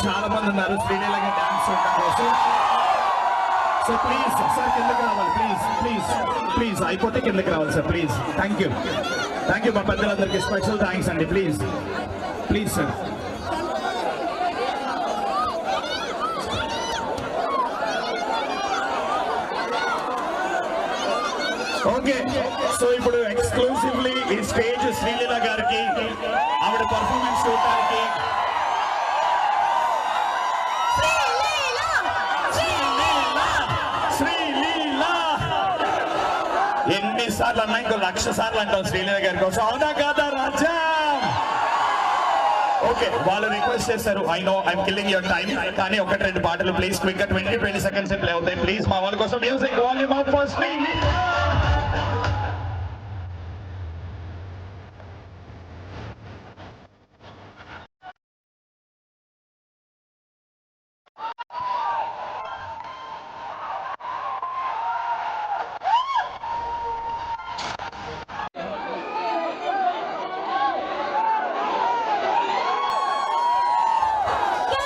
చాలా మంది ఉన్నారు శ్రీలీలగా డాన్స్ చూడటం కోసం. సో ప్లీజ్ సార్ కిందకి రావాలి, ప్లీజ్ ప్లీజ్ ప్లీజ్, అయిపోతే కిందకి రావాలి సార్, ప్లీజ్. థ్యాంక్ యూ మా పెద్దలందరికీ స్పెషల్ థ్యాంక్స్ అండి. Please please sir. Okay, so ఇప్పుడు ఎక్స్క్లూసివ్లీ ఈ స్టేజ్ శ్రీలీల గారికి ఆవిడ పర్ఫార్మెన్స్ చూడటానికి ఎన్నిసార్లు అన్నా ఇంకో 1,00,000 సార్లు అంటాం శ్రీలీల గారి కోసం. అవునా కాదా రాజా? ఓకే, వాళ్ళు రిక్వెస్ట్ చేశారు. I know I'm killing your time, కానీ 1-2 పాటలు ప్లీజ్ క్విక్ గా 20 సెకండ్స్ ప్లే అవుతాయి ప్లీజ్. మా వాళ్ళ కోసం music volume up for Sreeleela.